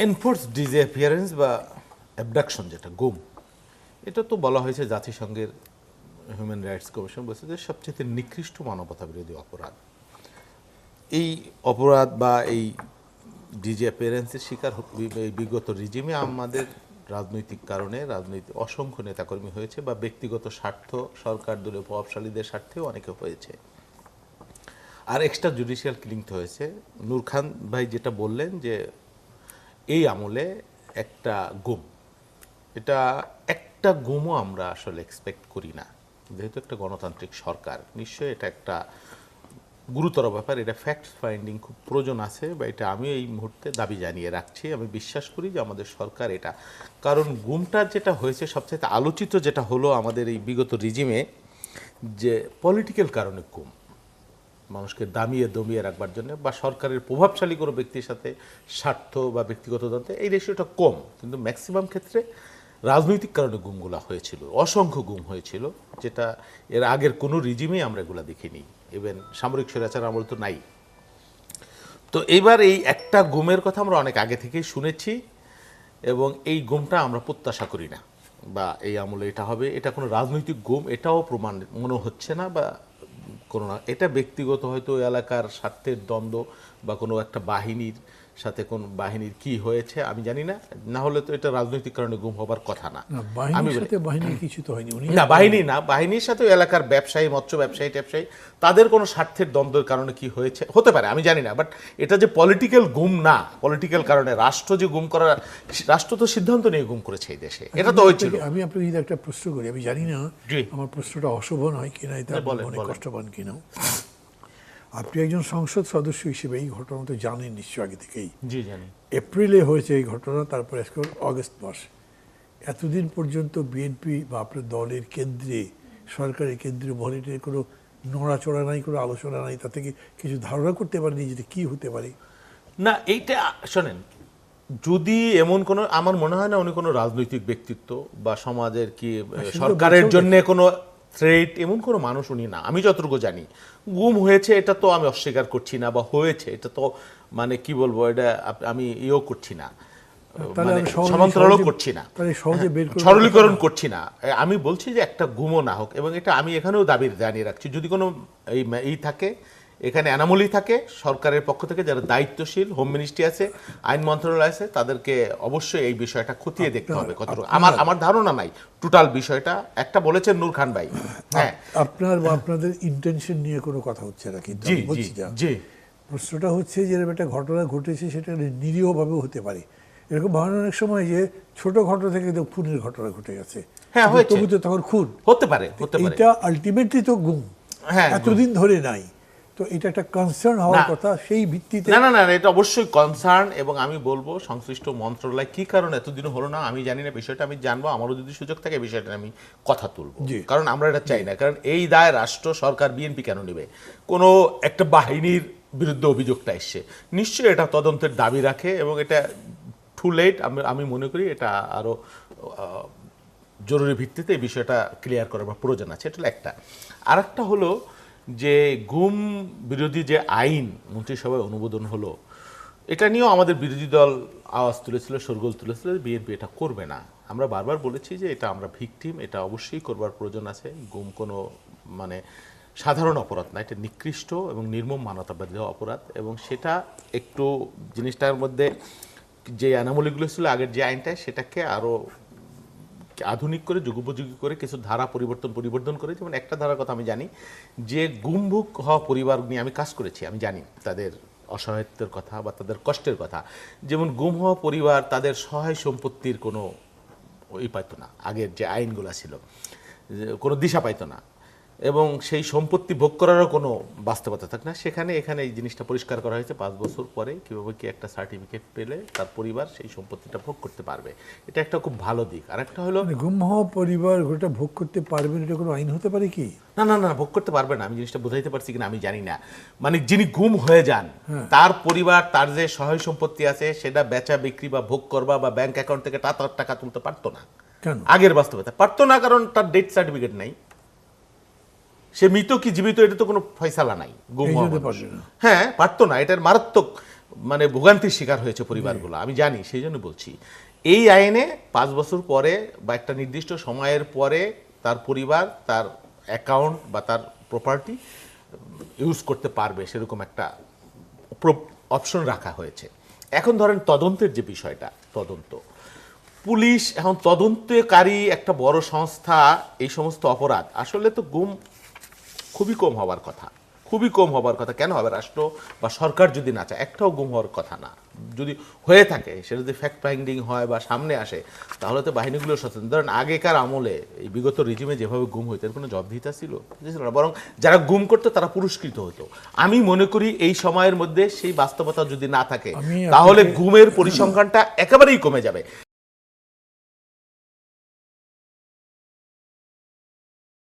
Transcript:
Enforce disappearance বা abduction, যেটা গুম, এটা তো বলা হয়েছে জাতিসংঘের হিউম্যান রাইটস কমিশন বলছে যে সবচেয়ে নিকৃষ্ট মানবতা বিরোধী অপরাধ। এই অপরাধ বা এই ডিসঅ্যাপিয়ারেন্সের শিকার এই বিগত রিজিমে আমাদের রাজনৈতিক কারণে রাজনৈতিক অসংখ্য নেতাকর্মী হয়েছে, বা ব্যক্তিগত স্বার্থ, সরকার দলীয় প্রভাবশালীদের স্বার্থেও অনেকে হয়েছে। আর এক্সট্রা জুডিশিয়াল কিলিং তো হয়েছে। নূর খান ভাই যেটা বললেন যে এই আমলে একটা গুম, এটা একটা গুমও আমরা আসলে এক্সপেক্ট করি না। যেহেতু একটা গণতান্ত্রিক সরকার, নিশ্চয়ই এটা একটা গুরুতর ব্যাপার, এটা ফ্যাক্ট ফাইন্ডিং খুব প্রয়োজন আছে, বা এটা আমি এই মুহূর্তে দাবি জানিয়ে রাখছি। আমি বিশ্বাস করি যে আমাদের সরকার এটা, কারণ গুমটা যেটা হয়েছে সবচেয়ে আলোচিত যেটা হলো আমাদের এই বিগত রিজিমে, যে পলিটিক্যাল কারণে গুম, মানুষকে দমিয়ে রাখবার জন্য, বা সরকারের প্রভাবশালী কোনো ব্যক্তির সাথে স্বার্থ বা ব্যক্তিগত দ্বন্দ্বে, এই রেশিওটা কম, কিন্তু ম্যাক্সিমাম ক্ষেত্রে রাজনৈতিক কারণে গুমগুলা হয়েছিল, অসংখ্য গুম হয়েছিল, যেটা এর আগের কোনো রিজিমেই আমরা এগুলা দেখিনি, ইভেন সামরিক স্বৈরাচার আমল তো নাই। তো এইবার এই একটা গুমের কথা আমরা অনেক আগে থেকেই শুনেছি, এবং এই গুমটা আমরা প্রত্যাশা করি না, বা এই আমলে এটা হবে, এটা কোনো রাজনৈতিক গুম এটাও প্রমাণ মনে হচ্ছে না, বা কোনো না, এটা ব্যক্তিগত হয়তো এলাকার স্বার্থের দ্বন্দ্ব, বা কোনো একটা বাহিনীর সাথে কোন বাহিনীর কি হয়েছে আমি জানি না, না হলে তো এটা রাজনৈতিক কারণে গুম হবার কথা না। বাহিনীর সাথে বাহিনীর কিছু তো হয়নি, না বাহিনী না, বাহিনীর সাথে এলাকার ব্যবসায়ী, মৎস্য ব্যবসায়ী ট্যাবসায়ী, তাদের কোনো স্বার্থের দ্বন্দ্বের কারণে কি হয়েছে হতে পারে আমি জানি না, বাট এটা যে পলিটিক্যাল গুম না, পলিটিক্যাল কারণে রাষ্ট্র যে গুম করা, রাষ্ট্র তো সিদ্ধান্ত নিয়ে গুম করেছে এই দেশে, এটা তো হয়েছিল। আমি আপনাকে যদি একটা প্রশ্ন করি, আমি জানি না জি। আমার প্রশ্নটা অশোভন হয় কিনা, এটা অনেক কষ্ট পান কিনা। আপনি একজন সংসদ সদস্য হিসেবে এই ঘটনা তো জানেন নিশ্চয় আগে থেকেই। জি জানি। এপ্রিলে হয়েছে এই ঘটনা, তারপরে আজকে অগস্ট মাস। এতদিন পর্যন্ত বিএনপি বা আপনার দলের কেন্দ্রে, সরকারের কেন্দ্রে মনিটরের কোনো নড়াচড়া নাই, কোনো আলোচনা নাই, তা থেকে কিছু ধারণা করতে পারেনি যেটা কী হতে পারে? না এইটা শোনেন, যদি এমন কোনো, আমার মনে হয় না উনি কোনো রাজনৈতিক ব্যক্তিত্ব বা সমাজের কি সরকারের জন্য কোনো থ্রেট, এমন কোনো মানুষ উনি না, আমি যতটুকু জানি। গুম হয়েছে এটা তো আমি অস্বীকার করছি না, বা হয়েছে এটা তো মানে কি বলবো, এটা আমি ইয়েও করছি না, সমান্তরালও করছি না, সরলীকরণ করছি না। আমি বলছি যে একটা গুমও না হোক, এবং এটা আমি এখানেও দাবি জানিয়ে রাখছি, যদি কোনো এই থাকে, এখানে অ্যানামলি থাকে, সরকারের পক্ষ থেকে যারা দায়িত্বশীল, হোম মিনিস্ট্রি আছে, আইন মন্ত্রণালয় আছে, তাদেরকে অবশ্যই এই বিষয়টা খতিয়ে দেখতে হবে কতটুকু। আমার ধারণা নাই টোটাল বিষয়টা, একটা বলেছেন নূর খান ভাই। হ্যাঁ, আপনার বা আপনাদের ইন্টেনশন নিয়ে কোনো কথা হচ্ছে না, কিন্তু জি বলছি জি যা জি, প্রশ্নটা হচ্ছে যে এরকম একটা ঘটনা ঘটেছে, সেটা নিরীহভাবেও হতে পারে। এরকম ভাবনা অনেক সময় যে ছোট ঘটনা থেকে খুনের ঘটনা ঘটে গেছে, হ্যাঁ হয়েছে, তবু তো তখন খুন হতে পারে, এটা আলটিমেটলি তো গুম, হ্যাঁ এতদিন ধরে নাই, তো এটা একটা কনসার্ন হওয়ার কথা। সেই ভিত্তিতে না, এটা অবশ্যই কনসার্ন, এবং আমি বলবো সংশ্লিষ্ট মন্ত্রণালয় কি কারণে এতদিন হলো না আমি জানি না, বিষয়টা আমি জানবো, আমারও যদি সুযোগ থাকে বিষয়টা আমি কথা তুলবো, কারণ আমরা এটা চাই না। কারণ এই দায় রাষ্ট্র সরকার বিএনপি কেন নেবে? কোনো একটা বাহিনীর বিরুদ্ধে অভিযোগটা এসছে, নিশ্চয়ই এটা তদন্তের দাবি রাখে, এবং এটা টু লেট, আমি মনে করি এটা আরো জরুরি ভিত্তিতে এই বিষয়টা ক্লিয়ার করার প্রয়োজন আছে। এটা একটা। আর একটা হলো যে গুম বিরোধী যে আইন মন্ত্রিসভায় অনুমোদন হলো, এটা নিয়েও আমাদের বিরোধী দল আওয়াজ তুলেছিল, শোরগোল তুলেছিল, বিএনপি এটা করবে না। আমরা বারবার বলেছি যে এটা আমরা ভিকটিম, এটা অবশ্যই করবার প্রয়োজন আছে। গুম কোনো মানে সাধারণ অপরাধ না, এটা নিকৃষ্ট এবং নির্মম মানবতাবিরোধী অপরাধ, এবং সেটা একটু জিনিসটার মধ্যে যে অ্যানামলিগুলো ছিল আগের যে আইনটায়, সেটাকে আরও আধুনিক করে, যুগোপযোগী করে, কিছু ধারা পরিবর্তন করে। যেমন একটা ধারার কথা আমি জানি, যে গুমভুক হওয়া পরিবার নিয়ে আমি কাজ করেছি, আমি জানি তাদের অসহায়ত্বের কথা বা তাদের কষ্টের কথা। যেমন গুম হওয়া পরিবার তাদের সহায় সম্পত্তির কোনো পাইতো না, আগের যে আইনগুলো ছিল কোনো দিশা পাইতো না, এবং সেই সম্পত্তি ভোগ করারও কোনো বাস্তবতা থাকে না। এখানে এই জিনিসটা পরিষ্কার করা হয়েছে, 5 বছর পরে কীভাবে কি একটা সার্টিফিকেট পেলে তার পরিবার সেই সম্পত্তিটা ভোগ করতে পারবে, এটা একটা খুব ভালো দিক। আর একটা হলো গুম হওয়া পরিবার ওটা ভোগ করতে পারবে, এটা কোনো আইন হতে পারে কি? না, ভোগ করতে পারবে না। আমি জিনিসটা বোঝাইতে পারছি কিনা আমি জানি না। মানে যিনি গুম হয়ে যান, তার পরিবার, তার যে সহায় সম্পত্তি আছে সেটা বেচা বিক্রি বা ভোগ করবা বা ব্যাংক অ্যাকাউন্ট থেকে তার টাকা তুলতে পারতো না। কেন? আগের বাস্তবতা পারতো না, কারণ তার ডেথ সার্টিফিকেট নাই। সে মৃত কি জীবিত এটা তো কোনো ফয়সালা নাই। গুম হওয়া, হ্যাঁ পারতো না, এটার মারাত্মক মানে ভোগান্তির শিকার হয়েছে পরিবারগুলো, আমি জানি, সেই জন্য বলছি এই আইনে 5 বছর পরে বা একটা নির্দিষ্ট সময়ের পরে তার পরিবার তার অ্যাকাউন্ট বা তার প্রপার্টি ইউজ করতে পারবে সেরকম একটা অপশন রাখা হয়েছে। এখন ধরেন তদন্তের যে বিষয়টা, তদন্ত পুলিশ এখন তদন্তকারী একটা বড় সংস্থা, এই সমস্ত অপরাধ আসলে তো গুম খুবই কম হওয়ার কথা, খুবই কম হবার কথা। কেন হবে? রাষ্ট্র বা সরকার যদি না চায়, একটাও গুম হওয়ার কথা না। যদি হয়ে থাকে সেটা যদি ফ্যাক্ট ফাইন্ডিং হয় বা সামনে আসে, তাহলে তো বাহিনীগুলো সচেতন। ধরেন আগেকার আমলে এই বিগত রিজিমে যেভাবে গুম হইতো এর কোনো জবাবদিহিতা ছিল না, বরং যারা গুম করতো তারা পুরস্কৃত হতো। আমি মনে করি এই সময়ের মধ্যে সেই বাস্তবতা যদি না থাকে, তাহলে গুমের পরিসংখ্যানটা একেবারেই কমে যাবে।